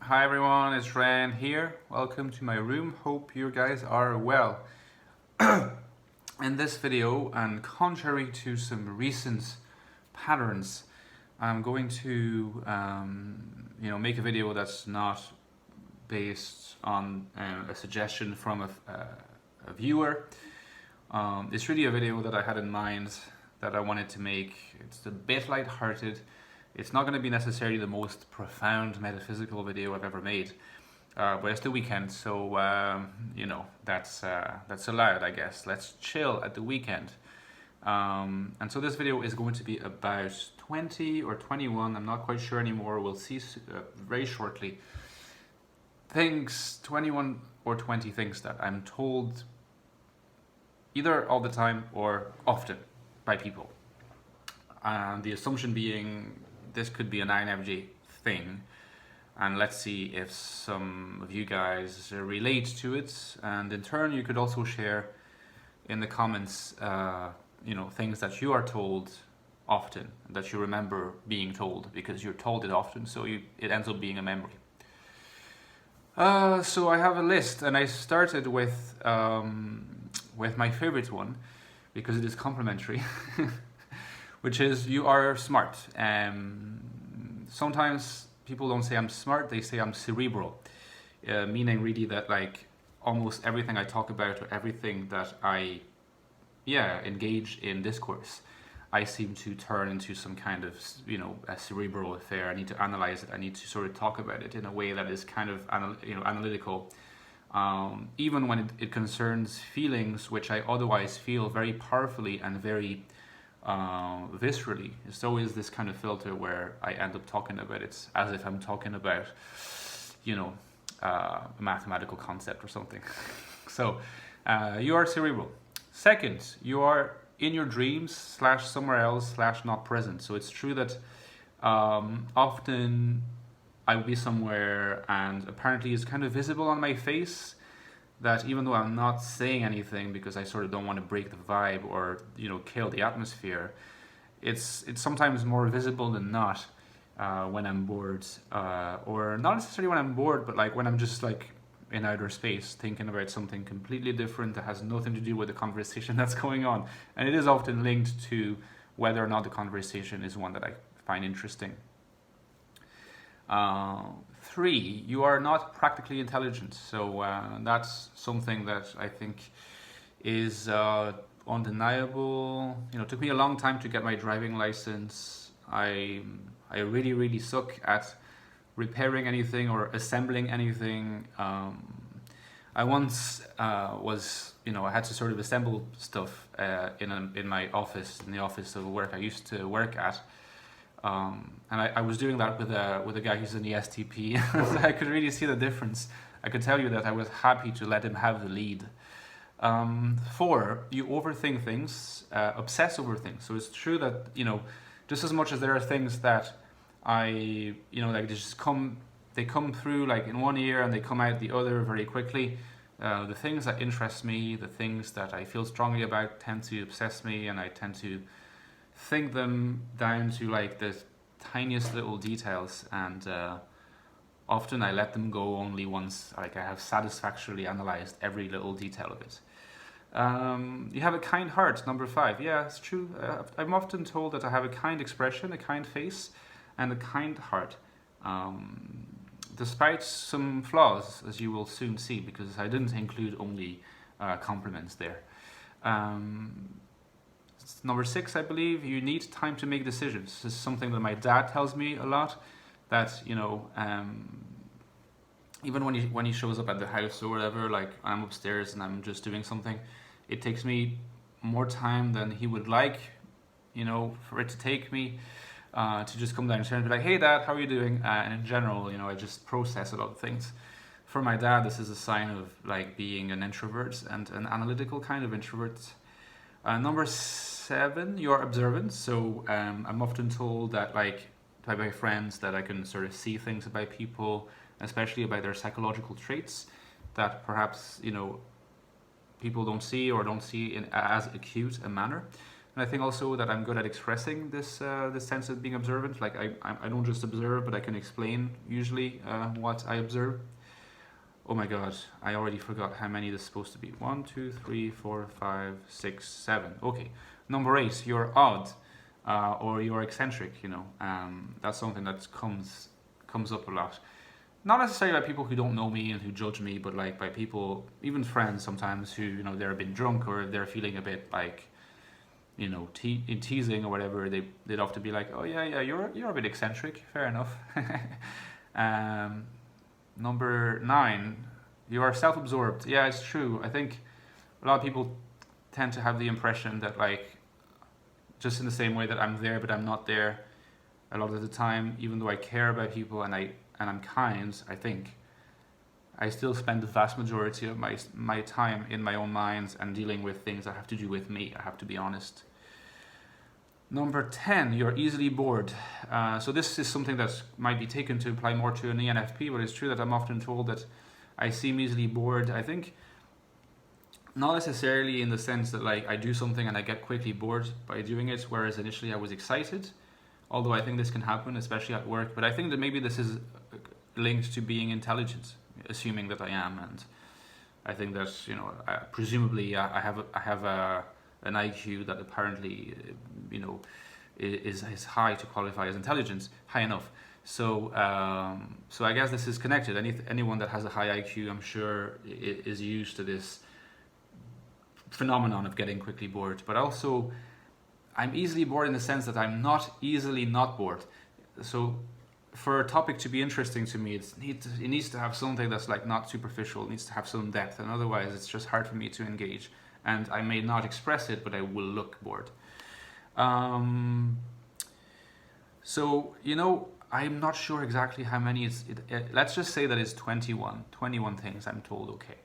Hi everyone, it's Ran here. Welcome to my room. Hope you guys are well. In this video, and contrary to some recent patterns, I'm going to make a video that's not based on a suggestion from a viewer. It's really a video that I had in mind that I wanted to make. It's a bit light-hearted. It's not going to be necessarily the most profound metaphysical video I've ever made, but it's the weekend, so that's allowed, I guess. Let's chill at the weekend. And so this video is going to be about 20 or 21, I'm not quite sure anymore, we'll see very shortly. 21 or 20 things that I'm told either all the time or often by people. And the assumption being this could be an INFJ thing, and let's see if some of you guys relate to it, and in turn you could also share in the comments things that you are told often, that you remember being told because you're told it often, so it ends up being a memory. So I have a list, and I started with my favorite one because it is complimentary. Which is, you are smart. Sometimes people don't say I'm smart, they say I'm cerebral, meaning really that like almost everything I talk about or everything that I engage in discourse, I seem to turn into some kind of a cerebral affair. I need to analyze it. I need to sort of talk about it in a way that is kind of analytical, even when it concerns feelings which I otherwise feel very powerfully and very viscerally. It's always this kind of filter where I end up talking about it as if I'm talking about a mathematical concept or something. So you are cerebral. Second, you are in your dreams / somewhere else / not present. So it's true that often I will be somewhere and apparently it's kind of visible on my face that even though I'm not saying anything because I sort of don't want to break the vibe or kill the atmosphere, it's sometimes more visible than not when I'm bored, or not necessarily when I'm bored, but like when I'm just like in outer space thinking about something completely different that has nothing to do with the conversation that's going on, and it is often linked to whether or not the conversation is one that I find interesting. 3, you are not practically intelligent. So that's something that I think is undeniable. It took me a long time to get my driving license. I really suck at repairing anything or assembling anything. I once was, I had to sort of assemble stuff in my office, in the office of work I used to work at. And I was doing that with a guy who's in the STP. So I could really see the difference. I could tell you that I was happy to let him have the lead. 4, you overthink things, obsess over things. So it's true that just as much as there are things that I they come through like in one ear and they come out the other very quickly. The things that interest me, the things that I feel strongly about, tend to obsess me, and I tend to think them down to like the tiniest little details, and often I let them go only once like I have satisfactorily analyzed every little detail of it. You have a kind heart, number 5. Yeah, it's true. I'm often told that I have a kind expression, a kind face, and a kind heart, despite some flaws, as you will soon see, because I didn't include only compliments there. Number 6, I believe, you need time to make decisions. This is something that my dad tells me a lot, that even when he shows up at the house or whatever, like I'm upstairs and I'm just doing something, it takes me more time than he would like, for it to take me to just come downstairs and be like, hey dad, how are you doing? And in general, I just process a lot of things. For my dad, this is a sign of like being an introvert, and an analytical kind of introvert. Number 7, you're observant. So I'm often told that by my friends that I can sort of see things about people, especially about their psychological traits, that perhaps people don't see or don't see in as acute a manner. And I think also that I'm good at expressing this sense of being observant. Like I don't just observe, but I can explain usually what I observe. Oh my god, I already forgot how many this is supposed to be. 1, 2, 3, 4, 5, 6, 7. Okay, number 8, you're odd, or you're eccentric. That's something that comes up a lot. Not necessarily by people who don't know me and who judge me, but like by people, even friends sometimes, who they're a bit drunk or they're feeling a bit like teasing or whatever. They'd often be like, oh yeah, you're a bit eccentric. Fair enough. Number 9, you are self-absorbed. Yeah, it's true. I think a lot of people tend to have the impression that, like, just in the same way that I'm there but I'm not there a lot of the time, even though I care about people and I'm kind, I think I still spend the vast majority of my time in my own mind and dealing with things that have to do with me. I have to be honest. Number 10, you're easily bored. So this is something that might be taken to apply more to an ENFP, but it's true that I'm often told that I seem easily bored. I think not necessarily in the sense that like I do something and I get quickly bored by doing it, whereas initially I was excited. Although I think this can happen, especially at work. But I think that maybe this is linked to being intelligent, assuming that I am. And I think that, presumably I have an IQ that apparently, is high to qualify as intelligence, high enough. So I guess this is connected. Anyone that has a high IQ, I'm sure, is used to this phenomenon of getting quickly bored. But also, I'm easily bored in the sense that I'm not easily not bored. So for a topic to be interesting to me, it needs to have something that's like not superficial. It needs to have some depth, and otherwise it's just hard for me to engage. And I may not express it, but I will look bored. So, I'm not sure exactly how many let's just say that it's 21 things I'm told. Okay.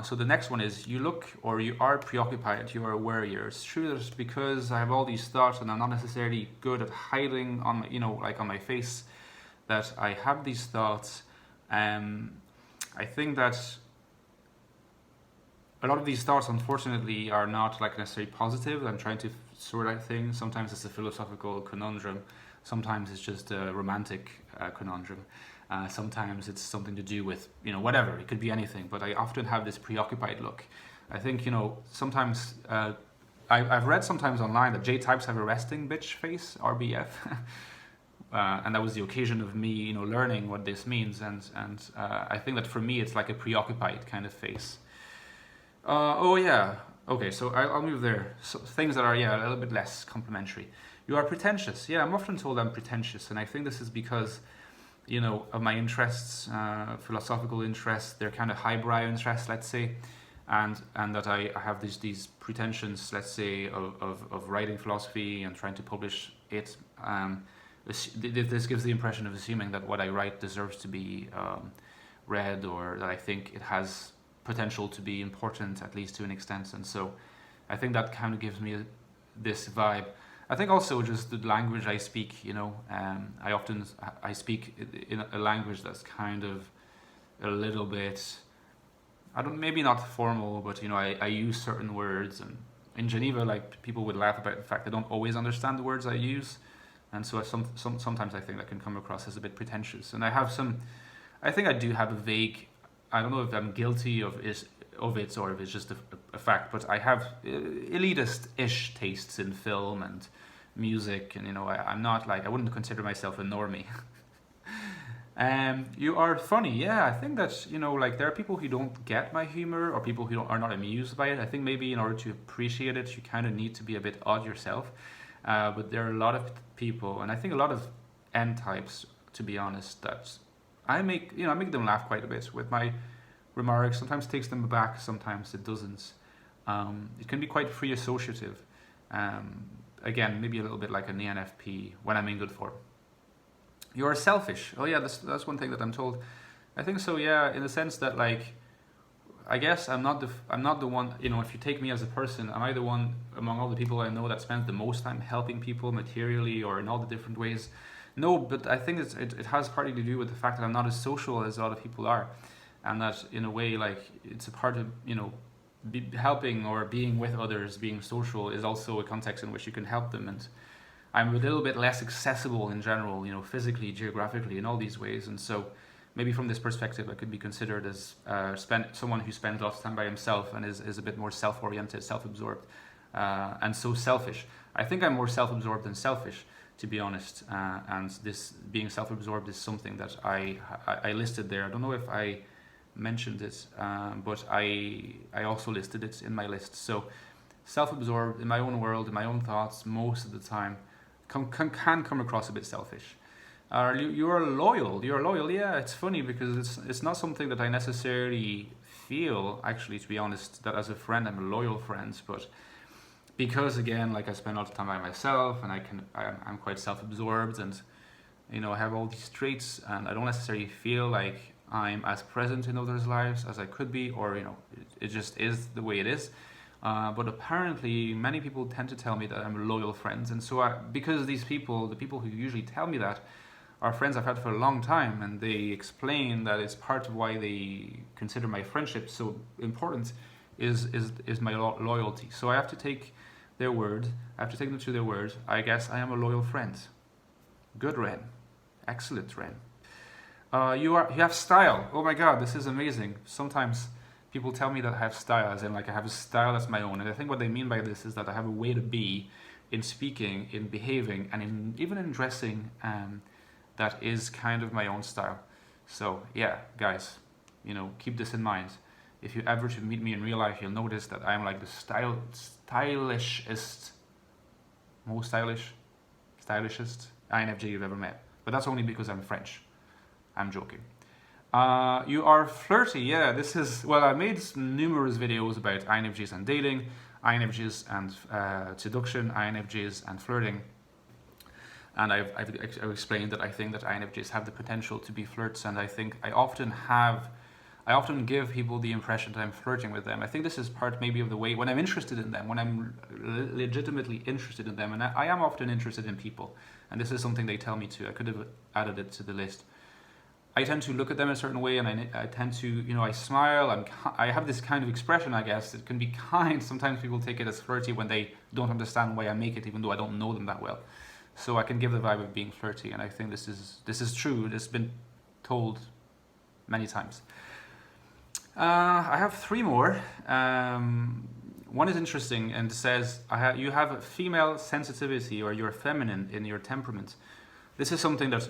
So the next one is you look or you are preoccupied, you are a worrier. It's true that it's because I have all these thoughts and I'm not necessarily good at hiding on my, like on my face that I have these thoughts. I think that a lot of these thoughts, unfortunately, are not like necessarily positive. I'm trying to sort out things. Sometimes it's a philosophical conundrum. Sometimes it's just a romantic conundrum. Sometimes it's something to do with, whatever. It could be anything. But I often have this preoccupied look. I think, sometimes I've read sometimes online that J-types have a resting bitch face, RBF. And that was the occasion of me, learning what this means. And I think that for me, it's like a preoccupied kind of face. Oh yeah, okay, so I'll move there. So things that are, a little bit less complimentary. You are pretentious. Yeah, I'm often told I'm pretentious, and I think this is because, of my interests, philosophical interests. They're kind of highbrow interests, let's say, and that I have these pretensions, let's say, of writing philosophy and trying to publish it. This gives the impression of assuming that what I write deserves to be read, or that I think it has potential to be important, at least to an extent. And so I think that kind of gives me this vibe. I think also just the language I speak, I speak in a language that's kind of a little bit, maybe not formal, but I use certain words, and in Geneva, like, people would laugh about the fact I don't always understand the words I use, and so sometimes I think that can come across as a bit pretentious. And I think I do have a vague, I don't know if I'm guilty of it or if it's just a fact, but I have elitist-ish tastes in film and music, and I'm not like, I wouldn't consider myself a normie. You are funny. Yeah, I think that, like, there are people who don't get my humor, or people who are not amused by it. I think maybe in order to appreciate it, you kind of need to be a bit odd yourself. But there are a lot of people, and I think a lot of N-types, to be honest, that I make them laugh quite a bit with my remarks. Sometimes it takes them aback, sometimes it doesn't. It can be quite free associative. Again, maybe a little bit like an ENFP when I'm in good form. You're selfish. Oh yeah, that's one thing that I'm told. I think so. Yeah, in the sense that, like, I guess I'm not the one. If you take me as a person, am I the one among all the people I know that spends the most time helping people materially or in all the different ways? No, but I think it has partly to do with the fact that I'm not as social as a lot of people are, and that in a way, like, it's a part of helping or being with others, being social, is also a context in which you can help them. And I'm a little bit less accessible in general, physically, geographically, in all these ways. And so maybe from this perspective, I could be considered as someone who spends lots of time by himself and is a bit more self-oriented, self-absorbed, and so selfish. I think I'm more self-absorbed than selfish, to be honest. And this being self-absorbed is something that I listed there. I don't know if I mentioned it, but I also listed it in my list. So self-absorbed, in my own world, in my own thoughts, most of the time, can come across a bit selfish. You're loyal. Yeah, it's funny because it's not something that I necessarily feel, actually, to be honest, that as a friend I'm a loyal friend, but because again, like, I spend a lot of time by myself, and I'm quite self-absorbed, and I have all these traits, and I don't necessarily feel like I'm as present in others' lives as I could be, or it just is the way it is. But apparently many people tend to tell me that I'm a loyal friend, and so because these people, the people who usually tell me that, are friends I've had for a long time, and they explain that it's part of why they consider my friendship so important is my loyalty. So I have to take their word. I have to take them to their word. I guess I am a loyal friend. Good, Ren. Excellent, Ren. You have style. Oh my God, this is amazing. Sometimes people tell me that I have style, as in like I have a style that's my own. And I think what they mean by this is that I have a way to be in speaking, in behaving, and even in dressing, that is kind of my own style. So yeah, guys, keep this in mind. If you ever to meet me in real life, you'll notice that I'm like the stylishest, most stylishest INFJ you've ever met. But that's only because I'm French. I'm joking. You are flirty. Yeah, I made numerous videos about INFJs and dating, INFJs and seduction, INFJs and flirting. And I've explained that I think that INFJs have the potential to be flirts, and I think I often give people the impression that I'm flirting with them. I think this is part maybe of the way when I'm interested in them, when I'm legitimately interested in them, and I am often interested in people, and this is something they tell me to. I could have added it to the list. I tend to look at them a certain way, and I tend to, I smile, I have this kind of expression, I guess. It can be kind. Sometimes people take it as flirty when they don't understand why I make it, even though I don't know them that well. So I can give the vibe of being flirty, and I think this is true. It's been told many times. I have 3 more. One is interesting and says, you have a female sensitivity, or you're feminine in your temperament. This is something that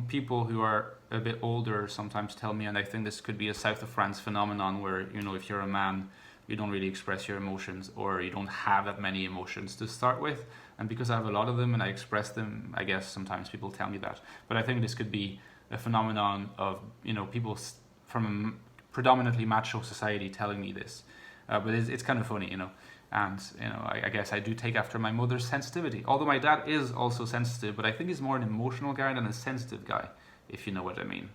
people who are a bit older sometimes tell me, and I think this could be a South of France phenomenon where, if you're a man, you don't really express your emotions, or you don't have that many emotions to start with. And because I have a lot of them and I express them, I guess sometimes people tell me that. But I think this could be a phenomenon of, people from a predominantly macho society telling me this. But it's kind of funny, And, I guess I do take after my mother's sensitivity. Although my dad is also sensitive, but I think he's more an emotional guy than a sensitive guy, if you know what I mean.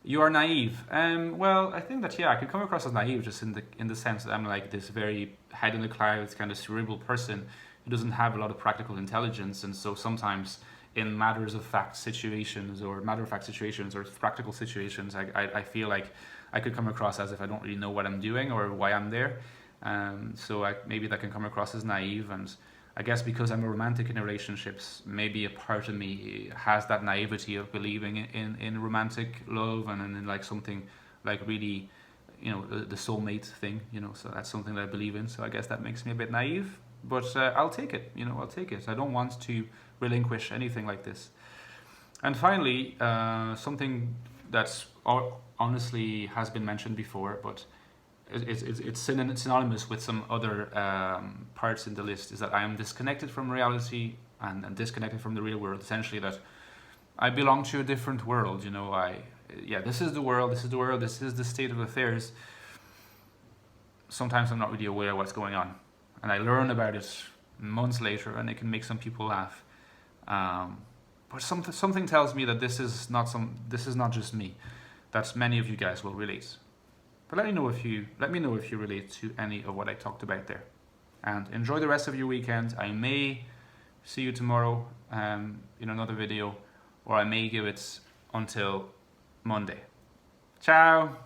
You are naive. Well, I think that, I could come across as naive just in the sense that I'm like this very head in the clouds kind of cerebral person who doesn't have a lot of practical intelligence. And so sometimes in matter-of-fact situations or practical situations, I feel like I could come across as if I don't really know what I'm doing or why I'm there. So maybe that can come across as naive, and I guess because I'm a romantic in relationships, maybe a part of me has that naivety of believing in romantic love and in like something like really, the soulmate thing, so that's something that I believe in. So I guess that makes me a bit naive, but I'll take it, I'll take it. I don't want to relinquish anything like this. And finally, something that's honestly has been mentioned before, but it's synonymous with some other parts in the list, is that I am disconnected from reality and disconnected from the real world. Essentially, that I belong to a different world. This is the world. This is the state of affairs. Sometimes I'm not really aware of what's going on, and I learn about it months later, and it can make some people laugh. But something tells me that this is not just me. That many of you guys will relate. But let me know if you relate to any of what I talked about there. And enjoy the rest of your weekend. I may see you tomorrow in another video, or I may give it until Monday. Ciao!